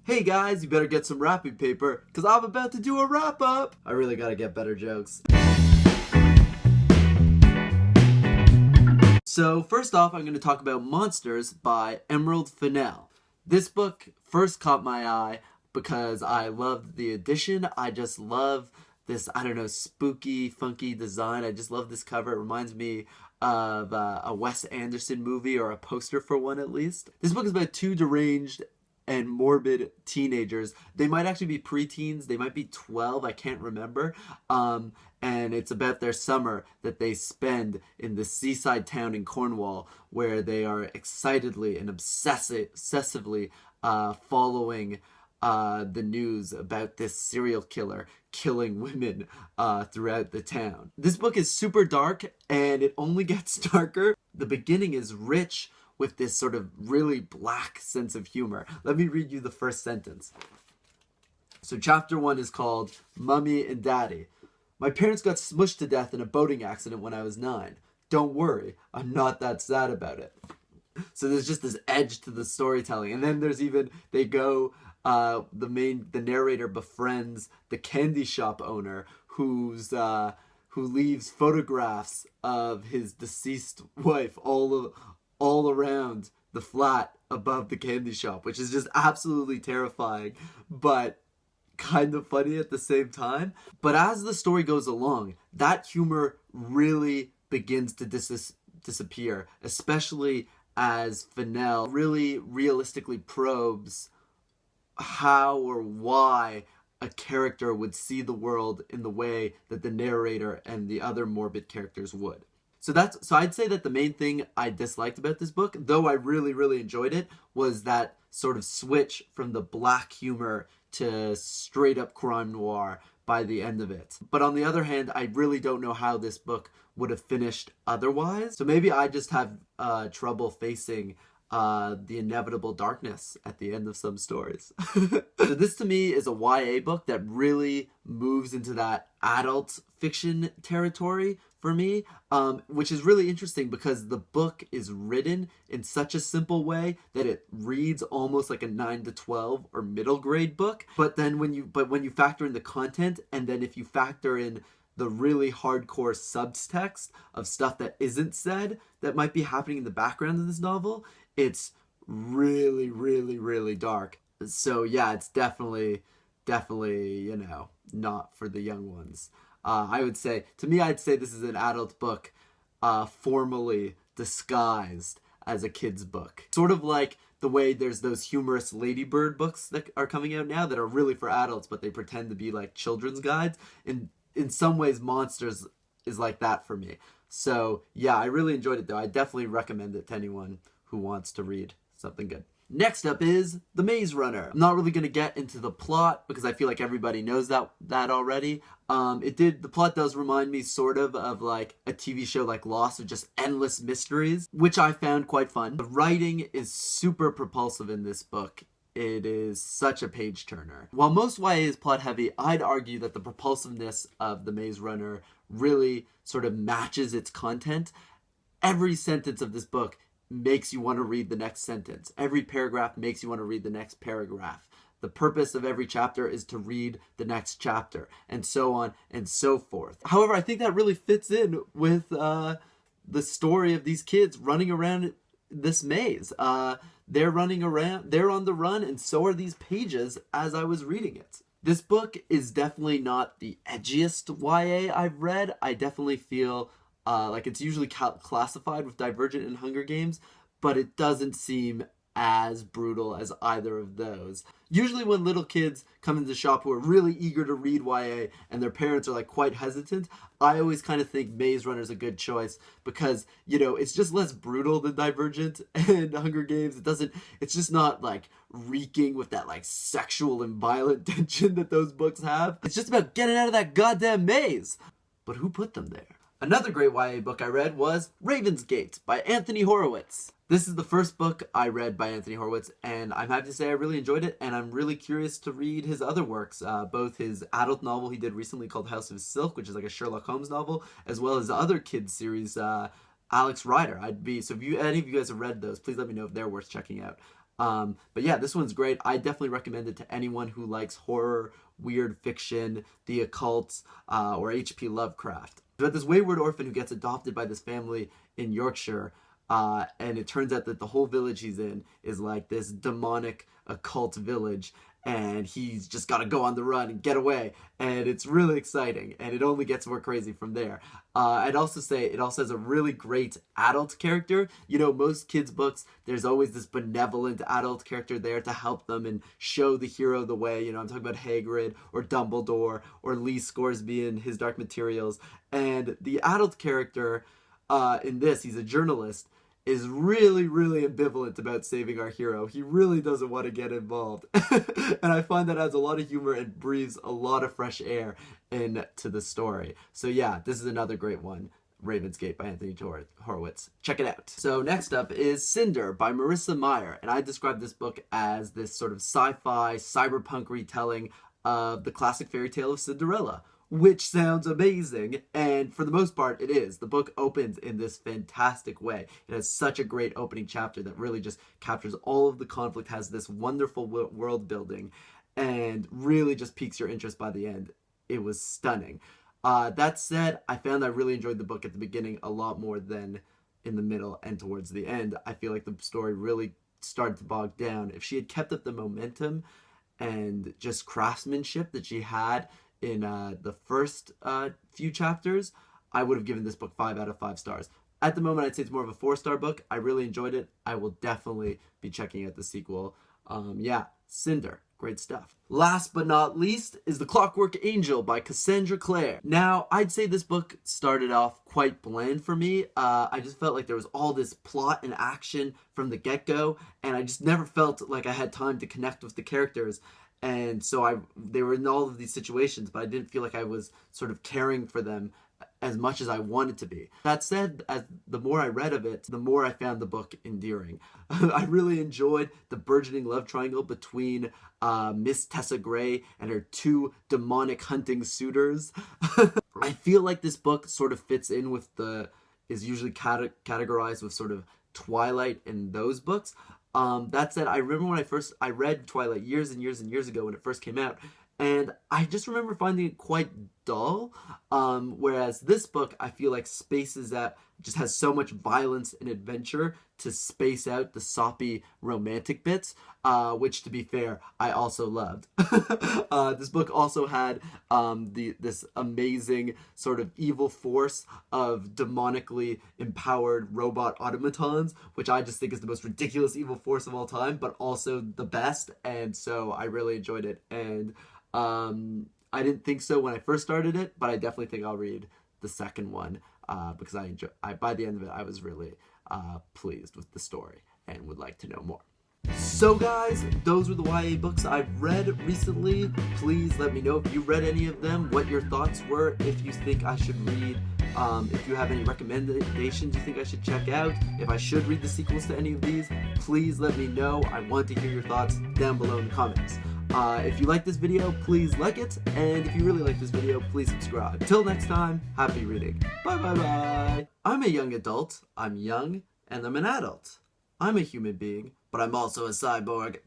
Hey guys, you better get some wrapping paper, because I'm about to do a wrap-up. I really gotta get better jokes. So first off, I'm going to talk about Monsters by Emerald Fennell. This book first caught my eye because I loved the edition. I just love this, spooky, funky design. I just love this cover. It reminds me of a Wes Anderson movie, or a poster for one at least. This book is about two deranged and morbid teenagers. They might actually be preteens. They might be 12. I can't remember. And it's about their summer that they spend in the seaside town in Cornwall, where they are excitedly and obsessively following the news about this serial killer killing women throughout the town. This book is super dark, and it only gets darker. The beginning is rich with this sort of really black sense of humor. Let me read you the first sentence. So chapter 1 is called Mummy and Daddy. My parents got smushed to death in a boating accident when I was 9. Don't worry, I'm not that sad about it. So there's just this edge to the storytelling. And then there's even, they go, the narrator befriends the candy shop owner who leaves photographs of his deceased wife all around the flat above the candy shop, which is just absolutely terrifying, but kind of funny at the same time. But as the story goes along, that humor really begins to disappear, especially as Fennell really realistically probes how or why a character would see the world in the way that the narrator and the other morbid characters would. So I'd say that the main thing I disliked about this book, though I really, really enjoyed it, was that sort of switch from the black humor to straight up crime noir by the end of it. But on the other hand, I really don't know how this book would have finished otherwise. So maybe I just have trouble facing the inevitable darkness at the end of some stories. So this to me is a YA book that really moves into that adult fiction territory for me, which is really interesting because the book is written in such a simple way that it reads almost like a 9 to 12 or middle grade book. But when you factor in the content, and then if you factor in the really hardcore subtext of stuff that isn't said that might be happening in the background of this novel, it's really, really, really dark. So yeah, it's definitely, not for the young ones. I'd say this is an adult book, formally disguised as a kid's book. Sort of like the way there's those humorous Ladybird books that are coming out now that are really for adults, but they pretend to be like children's guides. In some ways, Monsters is like that for me. So yeah, I really enjoyed it though. I definitely recommend it to anyone who wants to read something good. Next up is The Maze Runner. I'm not really going to get into the plot because I feel like everybody knows that already. The plot does remind me sort of like a TV show like Lost, of just endless mysteries, which I found quite fun. The writing is super propulsive in this book. It is such a page turner. While most YA is plot heavy, I'd argue that the propulsiveness of The Maze Runner really sort of matches its content. Every sentence of this book makes you want to read the next sentence. Every paragraph makes you want to read the next paragraph. The purpose of every chapter is to read the next chapter, and so on and so forth. However, I think that really fits in with the story of these kids running around this maze. They're running around, they're on the run, and so are these pages as I was reading it. This book is definitely not the edgiest YA I've read. I definitely feel like it's usually classified with Divergent and Hunger Games, but it doesn't seem as brutal as either of those. Usually when little kids come into the shop who are really eager to read YA and their parents are like quite hesitant, I always kind of think Maze Runner is a good choice because, it's just less brutal than Divergent and Hunger Games. It's just not like reeking with that like sexual and violent tension that those books have. It's just about getting out of that goddamn maze. But who put them there? Another great YA book I read was Ravensgate by Anthony Horowitz. This is the first book I read by Anthony Horowitz, and I'm happy to say I really enjoyed it, and I'm really curious to read his other works, both his adult novel he did recently called House of Silk, which is like a Sherlock Holmes novel, as well as the other kids series, Alex Rider. So if any of you guys have read those, please let me know if they're worth checking out. But yeah, this one's great. I definitely recommend it to anyone who likes horror, weird fiction, the occult, or H.P. Lovecraft. About this wayward orphan who gets adopted by this family in Yorkshire, and it turns out that the whole village he's in is like this demonic occult village, and he's just got to go on the run and get away, and it's really exciting, and it only gets more crazy from there. I'd also say it also has a really great adult character. You know, most kids' books, there's always this benevolent adult character there to help them and show the hero the way. You know, I'm talking about Hagrid or Dumbledore or Lee Scoresby in His Dark Materials. And the adult character in this, he's a journalist, is really, really ambivalent about saving our hero. He really doesn't want to get involved. And I find that adds a lot of humor and breathes a lot of fresh air into the story. So yeah, this is another great one. Ravensgate by Anthony Horowitz. Check it out. So next up is Cinder by Marissa Meyer. And I describe this book as this sort of sci-fi, cyberpunk retelling of the classic fairy tale of Cinderella, which sounds amazing, and for the most part it is. The book opens in this fantastic way. It has such a great opening chapter that really just captures all of the conflict, has this wonderful world building, and really just piques your interest by the end. It was stunning. That said, I found I really enjoyed the book at the beginning a lot more than in the middle and towards the end. I feel like the story really started to bog down. If she had kept up the momentum and just craftsmanship that she had in the first few chapters, I would have given this book 5 out of 5 stars. At the moment, I'd say it's more of a 4-star book. I really enjoyed it. I will definitely be checking out the sequel. Yeah, Cinder. Great stuff. Last but not least is The Clockwork Angel by Cassandra Clare. Now, I'd say this book started off quite bland for me. I just felt like there was all this plot and action from the get-go, and I just never felt like I had time to connect with the characters. And so they were in all of these situations, but I didn't feel like I was sort of caring for them as much as I wanted to be. That said, the more I read of it, the more I found the book endearing. I really enjoyed the burgeoning love triangle between Miss Tessa Gray and her 2 demonic hunting suitors. I feel like this book sort of fits in with is usually categorized with sort of Twilight and those books. That said, I remember when I read Twilight years and years and years ago when it first came out, and I just remember finding it quite dull, whereas this book, I feel like spaces out, just has so much violence and adventure to space out the soppy romantic bits, which, to be fair, I also loved. This book also had this amazing sort of evil force of demonically empowered robot automatons, which I just think is the most ridiculous evil force of all time, but also the best, and so I really enjoyed it. And I didn't think so when I first started it, but I definitely think I'll read the second one because by the end of it, I was really pleased with the story and would like to know more. So guys, those were the YA books I've read recently. Please let me know if you read any of them, what your thoughts were, if you think I should read, if you have any recommendations you think I should check out, if I should read the sequels to any of these, please let me know. I want to hear your thoughts down below in the comments. If you like this video, please like it, and if you really like this video, please subscribe. Till next time, happy reading. Bye bye bye. I'm a young adult, I'm young, and I'm an adult. I'm a human being, but I'm also a cyborg.